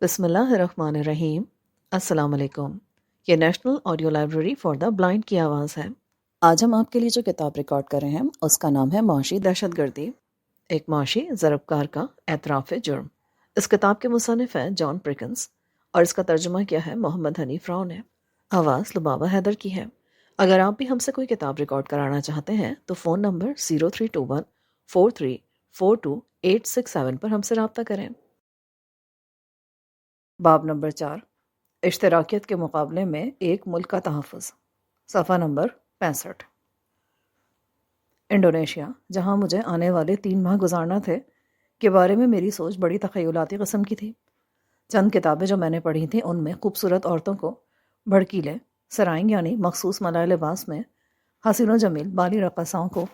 بسم اللہ الرحمن الرحیم۔ السلام علیکم۔ یہ national audio library for the blind کی آواز ہے۔ آج ہم آپ کے لیے جو کتاب ریکارڈ کر رہے ہیں اس کا نام ہے معاشی دہشت گردی، ایک معاشی ضربکار کا اعتراف جرم۔ اس کتاب کے مصنف ہیں جان پرکنس اور اس کا ترجمہ کیا ہے محمد حنیف راؤ نے۔ آواز لبابہ حیدر کی ہے۔ اگر آپ بھی ہم سے کوئی کتاب ریکارڈ کرانا چاہتے ہیں تو فون نمبر 0321434286 پر ہم سے رابطہ کریں۔ باب نمبر 4، اشتراکیت کے مقابلے میں ایک ملک کا تحفظ، صفحہ نمبر 65۔ انڈونیشیا، جہاں مجھے آنے والے 3 ماہ گزارنا تھے، کے بارے میں میری سوچ بڑی تخیلاتی قسم کی تھی۔ چند کتابیں جو میں نے پڑھی تھیں ان میں خوبصورت عورتوں کو بھڑکیلے سرائنگ یعنی مخصوص ملائے لباس میں، حسین و جمیل بالی رقصاؤں کو،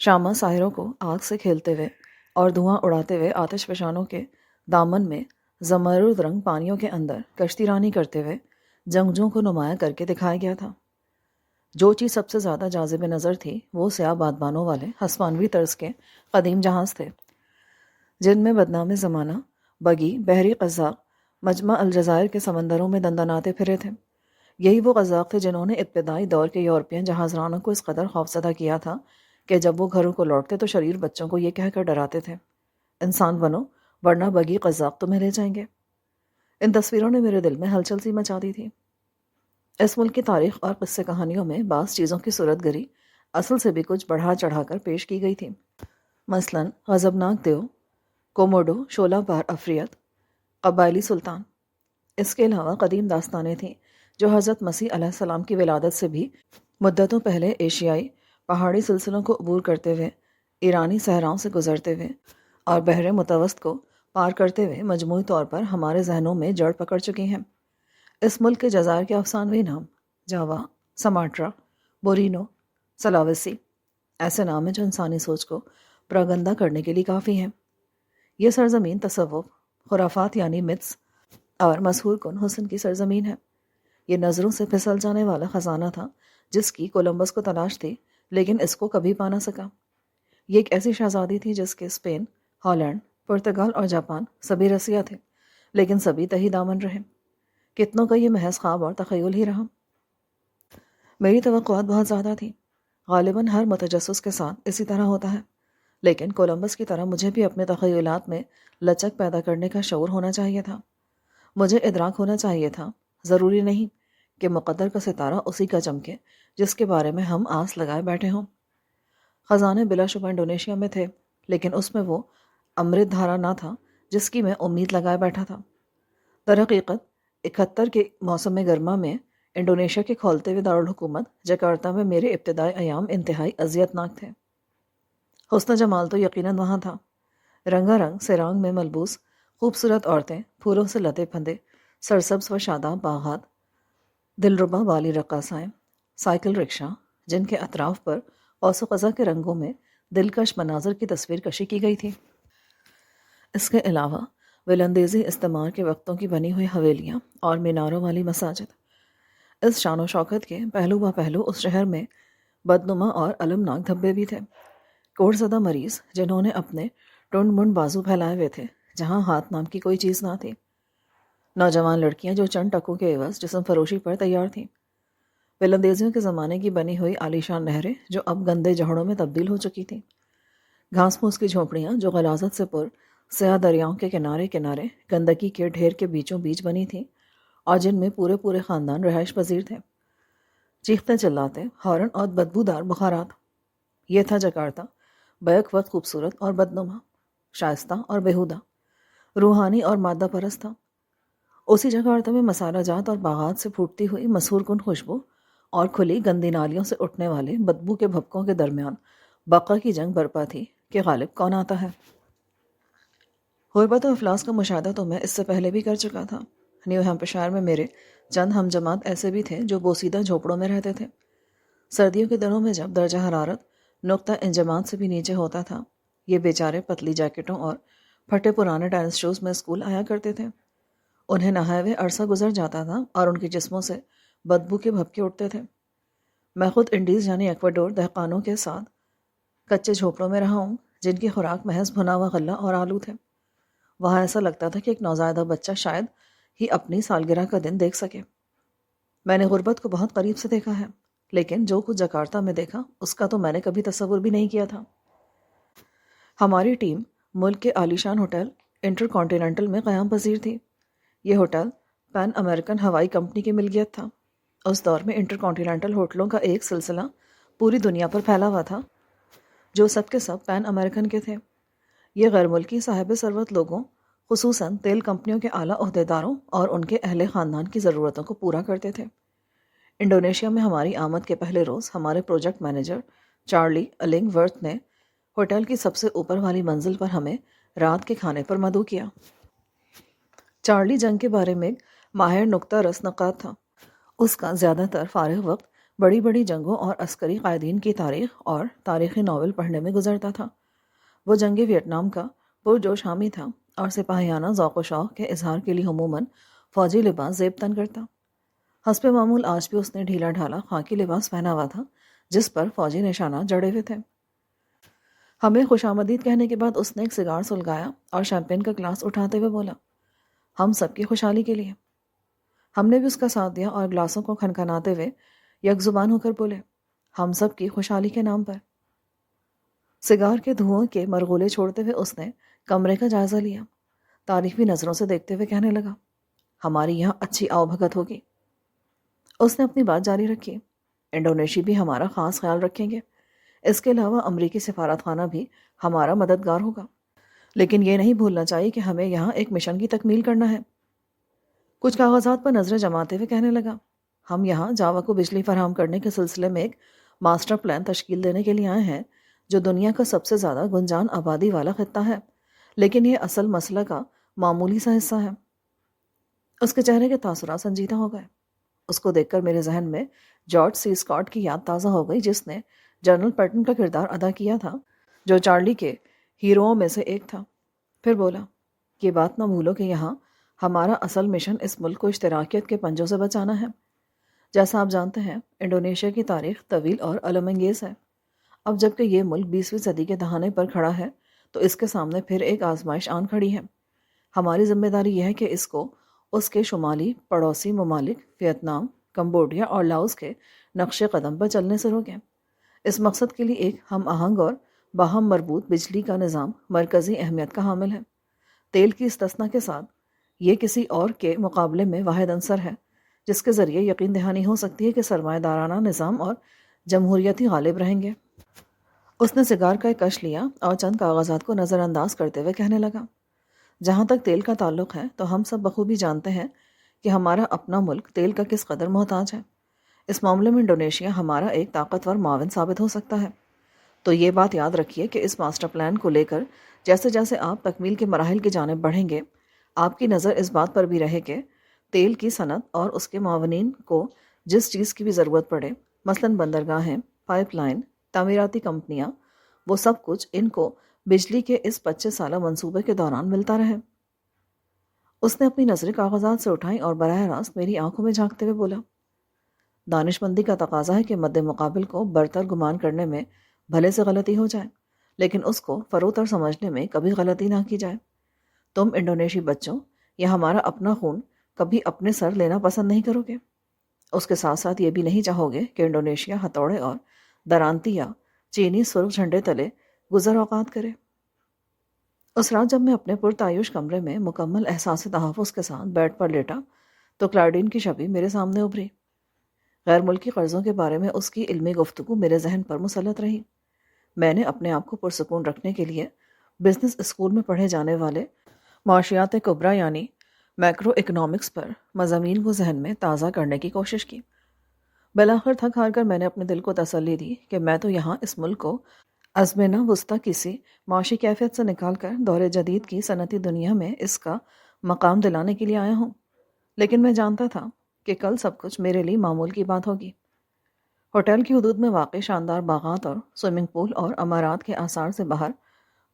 شامہ ساحروں کو آگ سے کھیلتے ہوئے اور دھواں اڑاتے ہوئے آتش فشانوں کے دامن میں زمرد رنگ پانیوں کے اندر کشتی رانی کرتے ہوئے جنگجوؤں کو نمایاں کر کے دکھایا گیا تھا۔ جو چیز سب سے زیادہ جاذب نظر تھی وہ سیاہ بادبانوں والے ہسپانوی طرز کے قدیم جہاز تھے، جن میں بدنام زمانہ بگی بحری قزاق مجمع الجزائر کے سمندروں میں دندناتے پھرے تھے۔ یہی وہ قزاق تھے جنہوں نے ابتدائی دور کے یورپین جہاز رانوں کو اس قدر خوفزدہ کیا تھا کہ جب وہ گھروں کو لوٹتے تو شریر بچوں کو یہ کہہ کر ڈراتے تھے، انسان بنو ورنہ بگی قزاق تمہیں لے جائیں گے۔ ان تصویروں نے میرے دل میں ہلچل سی مچا دی تھی۔ اس ملک کی تاریخ اور قصے کہانیوں میں بعض چیزوں کی صورت گری اصل سے بھی کچھ بڑھا چڑھا کر پیش کی گئی تھی، مثلاً غضبناک دیو، کوموڈو شولہ بار افریت، قبائلی سلطان۔ اس کے علاوہ قدیم داستانیں تھیں جو حضرت مسیح علیہ السلام کی ولادت سے بھی مدتوں پہلے ایشیائی پہاڑی سلسلوں کو عبور کرتے ہوئے، ایرانی صحراؤں سے گزرتے ہوئے اور بحر متوسط کو پار کرتے ہوئے مجموعی طور پر ہمارے ذہنوں میں جڑ پکڑ چکی ہیں۔ اس ملک کے جزائر کے افسانوی نام جاوا، سماٹرا، بورینو، سلاوسی ایسے نام ہیں جو انسانی سوچ کو پراگندہ کرنے کے لیے کافی ہیں۔ یہ سرزمین تصوف، خرافات یعنی متس اور مسحور کن حسن کی سرزمین ہے۔ یہ نظروں سے پھسل جانے والا خزانہ تھا جس کی کولمبس کو تلاش تھی لیکن اس کو کبھی پا نہ سکا۔ یہ ایک ایسی شہزادی تھی جس کے اسپین، ہالینڈ، پرتگال اور جاپان سبھی رسیا تھے لیکن سبھی تہی دامن رہے۔ کتنوں کا یہ محض خواب اور تخیل ہی رہا۔ میری توقعات بہت زیادہ تھیں، غالباً ہر متجسس کے ساتھ اسی طرح ہوتا ہے، لیکن کولمبس کی طرح مجھے بھی اپنے تخیلات میں لچک پیدا کرنے کا شعور ہونا چاہیے تھا۔ مجھے ادراک ہونا چاہیے تھا، ضروری نہیں کہ مقدر کا ستارہ اسی کا چمکے جس کے بارے میں ہم آس لگائے بیٹھے ہوں۔ خزانے بلا شبہ انڈونیشیا میں تھے لیکن اس میں وہ امرت دھارا نہ تھا جس کی میں امید لگائے بیٹھا تھا۔ در حقیقت 71 کے موسم گرما میں انڈونیشیا کے کھولتے ہوئے دارالحکومت جکارتا میں میرے ابتدائی ایام انتہائی اذیت ناک تھے۔ حسن جمال تو یقیناً وہاں تھا، رنگا رنگ سرانگ میں ملبوس خوبصورت عورتیں، پھولوں سے لدے پھندے سرسبز و شاداب باغات، دلربا والی رقاصائیں، سائیکل رکشا جن کے اطراف پر قوس و قزح کے رنگوں میں دلکش مناظر کی تصویر کشی کی گئی تھی۔ اس کے علاوہ ولندیزی استعمار کے وقتوں کی بنی ہوئی حویلیاں اور میناروں والی مساجد۔ اس شان و شوکت کے پہلو با پہلو اس شہر میں بدنما اور المناک دھبے بھی تھے، کوڑ زدہ مریض جنہوں نے اپنے ٹنڈ منڈ بازو پھیلائے ہوئے تھے جہاں ہاتھ نام کی کوئی چیز نہ تھی، نوجوان لڑکیاں جو چند ٹکوں کے عوض جسم فروشی پر تیار تھیں، ولندیزیوں کے زمانے کی بنی ہوئی عالیشان نہریں جو اب گندے جھڑوں میں تبدیل ہو چکی تھیں، گھاس پھوس کی جھونپڑیاں جو غلاظت سے پر سیاہ دریاؤں کے کنارے کنارے گندگی کے ڈھیر کے بیچوں بیچ بنی تھیں اور جن میں پورے پورے خاندان رہائش پذیر تھے، چیختے چلاتے ہارن اور بدبودار بخارات۔ یہ تھا جکارتا، بیک وقت خوبصورت اور بدنما، شائستہ اور بیہودہ، روحانی اور مادہ پرست تھا۔ اسی جکارتا میں مسالہ جات اور باغات سے پھوٹتی ہوئی مسحور کن خوشبو اور کھلی گندی نالیوں سے اٹھنے والے بدبو کے بھپکوں کے درمیان بقا کی جنگ برپا تھی کہ غالب کون آتا ہے۔ غربت و افلاس کا مشاہدہ تو میں اس سے پہلے بھی کر چکا تھا۔ نیو ہیمپشائر میں میرے چند ہم جماعت ایسے بھی تھے جو بوسیدہ جھوپڑوں میں رہتے تھے۔ سردیوں کے دنوں میں جب درجہ حرارت نقطہ انجماد سے بھی نیچے ہوتا تھا، یہ بیچارے پتلی جیکٹوں اور پھٹے پرانے ٹینس شوز میں اسکول آیا کرتے تھے۔ انہیں نہائے ہوئے عرصہ گزر جاتا تھا اور ان کے جسموں سے بدبو کے بھپکے اٹھتے تھے۔ میں خود انڈیز یعنی ایکواڈور دہقانوں کے ساتھ کچے جھوپڑوں میں رہا ہوں جن کی خوراک محض بھنا ہوا غلہ اور آلو تھے۔ وہاں ایسا لگتا تھا کہ ایک نوزائیدہ بچہ شاید ہی اپنی سالگرہ کا دن دیکھ سکے۔ میں نے غربت کو بہت قریب سے دیکھا ہے، لیکن جو کچھ جکارتا میں دیکھا اس کا تو میں نے کبھی تصور بھی نہیں کیا تھا۔ ہماری ٹیم ملک کے عالیشان ہوٹل انٹر کانٹیننٹل میں قیام پذیر تھی۔ یہ ہوٹل پین امریکن ہوائی کمپنی کی ملکیت تھا۔ اس دور میں انٹر کانٹیننٹل ہوٹلوں کا ایک سلسلہ پوری دنیا پر پھیلا ہوا تھا، جو سب کے سب پین امریکن کے تھے۔ یہ غیر ملکی صاحب ثروت لوگوں، خصوصاً تیل کمپنیوں کے اعلیٰ عہدیداروں اور ان کے اہل خاندان کی ضرورتوں کو پورا کرتے تھے۔ انڈونیشیا میں ہماری آمد کے پہلے روز ہمارے پروجیکٹ مینیجر چارلی النگ ورتھ نے ہوٹل کی سب سے اوپر والی منزل پر ہمیں رات کے کھانے پر مدعو کیا۔ چارلی جنگ کے بارے میں ایک ماہر نکتہ رس نقاد تھا۔ اس کا زیادہ تر فارغ وقت بڑی بڑی جنگوں اور عسکری قائدین کی تاریخ اور تاریخی ناول پڑھنے میں گزرتا تھا۔ وہ جنگ ویتنام کا پرجوش حامی تھا اور سپاہیانہ ذوق و شوق کے اظہار کے لیے عموماً فوجی لباس زیب تن کرتا۔ حسب معمول آج بھی اس نے ڈھیلا ڈھالا خاکی لباس پہنا ہوا تھا جس پر فوجی نشانات جڑے ہوئے تھے۔ ہمیں خوش آمدید کہنے کے بعد اس نے ایک سگار سلگایا اور شیمپین کا گلاس اٹھاتے ہوئے بولا، ہم سب کی خوشحالی کے لیے۔ ہم نے بھی اس کا ساتھ دیا اور گلاسوں کو کھنکھناتے ہوئے یک زبان ہو کر بولے، ہم سب کی خوشحالی کے نام پر۔ سگار کے دھوؤں کے مرغولے چھوڑتے ہوئے اس نے کمرے کا جائزہ لیا، تعریفی نظروں سے دیکھتے ہوئے کہنے لگا، ہماری یہاں اچھی آؤ بھگت ہوگی۔ اس نے اپنی بات جاری رکھی، انڈونیشی بھی ہمارا خاص خیال رکھیں گے، اس کے علاوہ امریکی سفارت خانہ بھی ہمارا مددگار ہوگا، لیکن یہ نہیں بھولنا چاہیے کہ ہمیں یہاں ایک مشن کی تکمیل کرنا ہے۔ کچھ کاغذات پر نظریں جماتے ہوئے کہنے لگا، ہم یہاں جاوا کو بجلی فراہم کرنے کے سلسلے میں ایک ماسٹر پلان تشکیل دینے کے لیے آئے ہیں جو دنیا کا سب سے زیادہ گنجان آبادی والا خطہ ہے، لیکن یہ اصل مسئلہ کا معمولی سا حصہ ہے۔ اس کے چہرے کے تاثرات سنجیدہ ہو گئے۔ اس کو دیکھ کر میرے ذہن میں جارج سی اسکاٹ کی یاد تازہ ہو گئی، جس نے جنرل پیٹن کا کردار ادا کیا تھا، جو چارلی کے ہیروؤں میں سے ایک تھا۔ پھر بولا، یہ بات نہ بھولو کہ یہاں ہمارا اصل مشن اس ملک کو اشتراکیت کے پنجوں سے بچانا ہے۔ جیسا آپ جانتے ہیں، انڈونیشیا کی تاریخ طویل اور الم انگیز ہے۔ اب جب کہ یہ ملک 20ویں صدی کے دہانے پر کھڑا ہے تو اس کے سامنے پھر ایک آزمائش آن کھڑی ہے۔ ہماری ذمہ داری یہ ہے کہ اس کو اس کے شمالی پڑوسی ممالک ویتنام، کمبوڈیا اور لاؤس کے نقش قدم پر چلنے سے روکیں۔ اس مقصد کے لیے ایک ہم آہنگ اور باہم مربوط بجلی کا نظام مرکزی اہمیت کا حامل ہے۔ تیل کی استثنا کے ساتھ یہ کسی اور کے مقابلے میں واحد عنصر ہے جس کے ذریعے یقین دہانی ہو سکتی ہے کہ سرمایہ دارانہ نظام اور جمہوریتی غالب رہیں گے۔ اس نے سگار کا ایک کش لیا اور چند کاغذات کو نظر انداز کرتے ہوئے کہنے لگا، جہاں تک تیل کا تعلق ہے تو ہم سب بخوبی جانتے ہیں کہ ہمارا اپنا ملک تیل کا کس قدر محتاج ہے۔ اس معاملے میں انڈونیشیا ہمارا ایک طاقتور معاون ثابت ہو سکتا ہے۔ تو یہ بات یاد رکھیے کہ اس ماسٹر پلان کو لے کر جیسے جیسے آپ تکمیل کے مراحل کی جانب بڑھیں گے، آپ کی نظر اس بات پر بھی رہے کہ تیل کی صنعت اور اس کے معاونین کو جس چیز کی بھی ضرورت پڑے، مثلاً بندرگاہیں، پائپ لائن، تعمیراتی کمپنیاں، وہ سب کچھ ان کو بجلی کے اس 25 سالہ منصوبے کے دوران ملتا رہے۔ اس نے اپنی نظریں کاغذات سے اٹھائیں اور براہ راست میری آنکھوں میں جھانکتے ہوئے بولا، دانش مندی کا تقاضا ہے کہ مد مقابل کو برتر گمان کرنے میں بھلے سے غلطی ہو جائے، لیکن اس کو فروتر سمجھنے میں کبھی غلطی نہ کی جائے۔ تم انڈونیشی بچوں یا ہمارا اپنا خون کبھی اپنے سر لینا پسند نہیں کرو گے۔ اس کے ساتھ ساتھ یہ بھی نہیں چاہو گے کہ انڈونیشیا ہتھوڑے اور درانتی یا چینی سرخ جھنڈے تلے گزر اوقات کرے۔ اس رات جب میں اپنے پرتعیش کمرے میں مکمل احساس تحفظ کے ساتھ بیڈ پر لیٹا تو کلاڈین کی شبیہ میرے سامنے ابھری۔ غیر ملکی قرضوں کے بارے میں اس کی علمی گفتگو میرے ذہن پر مسلط رہی۔ میں نے اپنے آپ کو پرسکون رکھنے کے لیے بزنس اسکول میں پڑھے جانے والے معاشیات کبریٰ یعنی میکرو اکنامکس پر مضامین کو ذہن میں تازہ کرنے کی کوشش کی۔ بالآخر تھک ہار کر میں نے اپنے دل کو تسلی دی کہ میں تو یہاں اس ملک کو ازمنہ وسطیٰ کسی معاشی کیفیت سے نکال کر دور جدید کی صنعتی دنیا میں اس کا مقام دلانے کے لیے آیا ہوں، لیکن میں جانتا تھا کہ کل سب کچھ میرے لیے معمول کی بات ہوگی۔ ہوٹل کی حدود میں واقع شاندار باغات اور سوئمنگ پول اور عمارات کے آثار سے باہر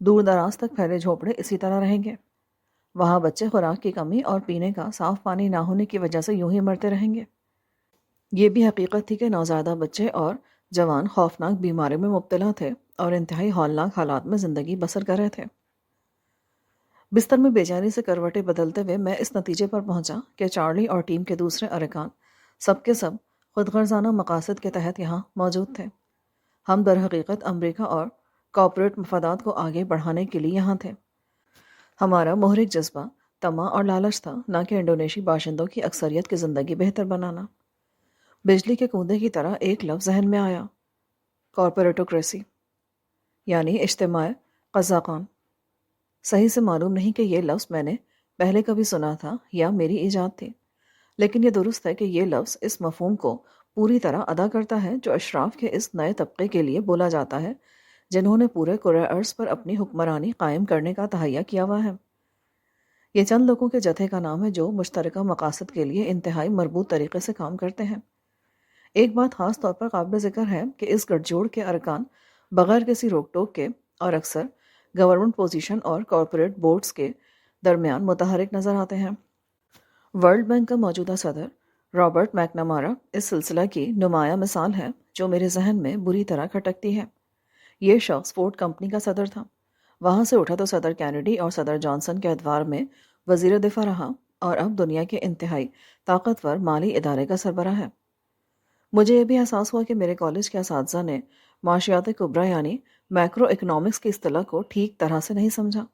دور دراز تک پھیلے جھوپڑے اسی طرح رہیں گے۔ وہاں بچے خوراک کی کمی اور پینے کا صاف پانی نہ ہونے کی وجہ سے یوں ہی مرتے رہیں گے۔ یہ بھی حقیقت تھی کہ نوزائیدہ بچے اور جوان خوفناک بیماری میں مبتلا تھے اور انتہائی ہولناک حالات میں زندگی بسر کر رہے تھے۔ بستر میں بے چینی سے کروٹیں بدلتے ہوئے میں اس نتیجے پر پہنچا کہ چارلی اور ٹیم کے دوسرے ارکان سب کے سب خود غرضانہ مقاصد کے تحت یہاں موجود تھے۔ ہم در حقیقت امریکہ اور کارپوریٹ مفادات کو آگے بڑھانے کے لیے یہاں تھے۔ ہمارا محرک جذبہ طمع اور لالچ تھا، نہ کہ انڈونیشی باشندوں کی اکثریت کی زندگی بہتر بنانا۔ بجلی کے کندے کی طرح ایک لفظ ذہن میں آیا، کارپوریٹوکریسی، یعنی اجتماع قزاقان۔ صحیح سے معلوم نہیں کہ یہ لفظ میں نے پہلے کبھی سنا تھا یا میری ایجاد تھی، لیکن یہ درست ہے کہ یہ لفظ اس مفہوم کو پوری طرح ادا کرتا ہے جو اشراف کے اس نئے طبقے کے لیے بولا جاتا ہے جنہوں نے پورے کرۂ ارض پر اپنی حکمرانی قائم کرنے کا تہیہ کیا ہوا ہے۔ یہ چند لوگوں کے جتھے کا نام ہے جو مشترکہ مقاصد کے لیے انتہائی مربوط طریقے سے کام کرتے ہیں۔ ایک بات خاص طور پر قابل ذکر ہے کہ اس گٹھ جوڑ کے ارکان بغیر کسی روک ٹوک کے اور اکثر گورنمنٹ پوزیشن اور کارپوریٹ بورڈز کے درمیان متحرک نظر آتے ہیں۔ ورلڈ بینک کا موجودہ صدر رابرٹ میکنامارا اس سلسلہ کی نمایاں مثال ہے جو میرے ذہن میں بری طرح کھٹکتی ہے۔ یہ شخص فورڈ کمپنی کا صدر تھا، وہاں سے اٹھا تو صدر کینیڈی اور صدر جانسن کے ادوار میں وزیر دفاع رہا اور اب دنیا کے انتہائی طاقتور مالی ادارے کا سربراہ ہے۔ مجھے یہ بھی احساس ہوا کہ میرے کالج کے اساتذہ نے معاشیات کبریٰ یعنی میکرو اکنامکس کی اصطلاح کو ٹھیک طرح سے نہیں سمجھا۔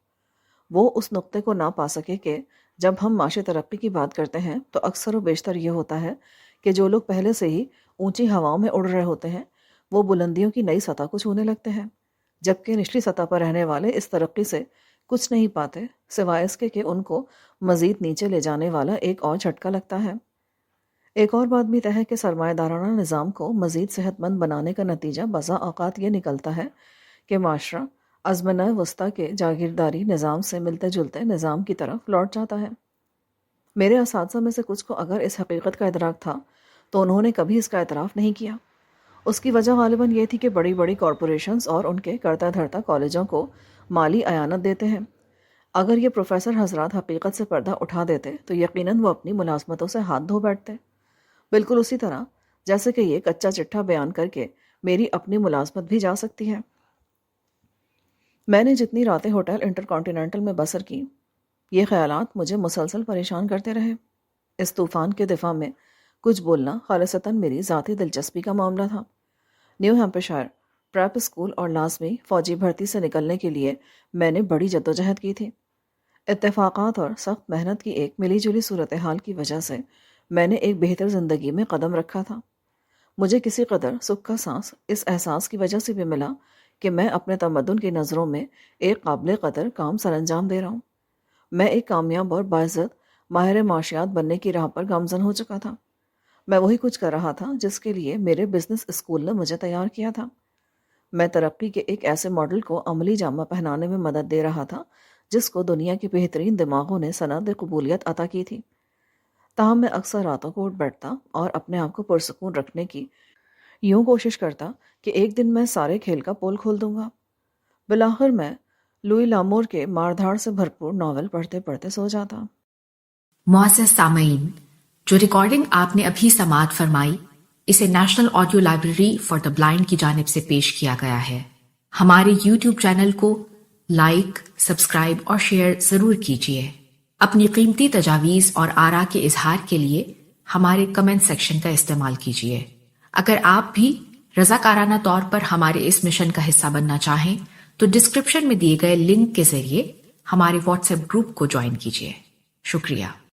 وہ اس نقطے کو نہ پا سکے کہ جب ہم معاشی ترقی کی بات کرتے ہیں تو اکثر و بیشتر یہ ہوتا ہے کہ جو لوگ پہلے سے ہی اونچی ہواؤں میں اڑ رہے ہوتے ہیں وہ بلندیوں کی نئی سطح کو چھونے لگتے ہیں، جبکہ نچلی سطح پر رہنے والے اس ترقی سے کچھ نہیں پاتے سوائے اس کے کہ ان کو مزید نیچے لے جانے والا ایک اور جھٹکا لگتا ہے۔ ایک اور بات بھی طے ہے کہ سرمایہ دارانہ نظام کو مزید صحت مند بنانے کا نتیجہ بسا اوقات یہ نکلتا ہے کہ معاشرہ ازمنہ وسطیٰ کے جاگیرداری نظام سے ملتے جلتے نظام کی طرف لوٹ جاتا ہے۔ میرے اساتذہ میں سے کچھ کو اگر اس حقیقت کا ادراک تھا تو انہوں نے کبھی اس کا اعتراف نہیں کیا۔ اس کی وجہ غالباً یہ تھی کہ بڑی بڑی کارپوریشنز اور ان کے کرتا دھرتا کالجوں کو مالی اعانت دیتے ہیں۔ اگر یہ پروفیسر حضرات حقیقت سے پردہ اٹھا دیتے تو یقیناً وہ اپنی ملازمتوں سے ہاتھ دھو بیٹھتے، بالکل اسی طرح جیسے کہ یہ کچا چٹھا بیان کر کے میری اپنی ملازمت بھی جا سکتی ہے۔ میں نے جتنی راتیں ہوٹل انٹر کانٹیننٹل میں بسر کی، یہ خیالات مجھے مسلسل پریشان کرتے رہے۔ اس طوفان کے دفاع میں کچھ بولنا خالصتاً میری ذاتی دلچسپی کا معاملہ تھا۔ نیو ہیمپشائر پریپ اسکول اور لازمی فوجی بھرتی سے نکلنے کے لیے میں نے بڑی جدوجہد کی تھی۔ اتفاقات اور سخت محنت کی ایک ملی جلی صورتحال کی وجہ سے میں نے ایک بہتر زندگی میں قدم رکھا تھا۔ مجھے کسی قدر سکھ کا سانس اس احساس کی وجہ سے بھی ملا کہ میں اپنے تمدن کی نظروں میں ایک قابل قدر کام سر انجام دے رہا ہوں۔ میں ایک کامیاب اور باعزت ماہر معاشیات بننے کی راہ پر گامزن ہو چکا تھا۔ میں وہی کچھ کر رہا تھا جس کے لیے میرے بزنس اسکول نے مجھے تیار کیا تھا۔ میں ترقی کے ایک ایسے ماڈل کو عملی جامہ پہنانے میں مدد دے رہا تھا جس کو دنیا کے بہترین دماغوں نے سند قبولیت عطا کی تھی۔ تاہم میں اکثر راتوں کو اٹھ بیٹھتا اور اپنے آپ کو پرسکون رکھنے کی یوں کوشش کرتا کہ ایک دن میں سارے کھیل کا پول کھول دوں گا۔ بالآخر میں لوئی لامور کے ماردھاڑ سے بھرپور ناول پڑھتے پڑھتے سو جاتا۔ معزز سامعین، جو ریکارڈنگ آپ نے ابھی سماعت فرمائی اسے national audio library for the blind کی جانب سے پیش کیا گیا ہے۔ ہمارے یوٹیوب چینل کو لائک، سبسکرائب اور شیئر ضرور کیجیے۔ اپنی قیمتی تجاویز اور آراء کے اظہار کے لیے ہمارے کمنٹ سیکشن کا استعمال کیجیے۔ اگر آپ بھی رضاکارانہ طور پر ہمارے اس مشن کا حصہ بننا چاہیں تو ڈسکرپشن میں دیے گئے لنک کے ذریعے ہمارے واٹس ایپ گروپ کو جوائن کیجیے۔ شکریہ۔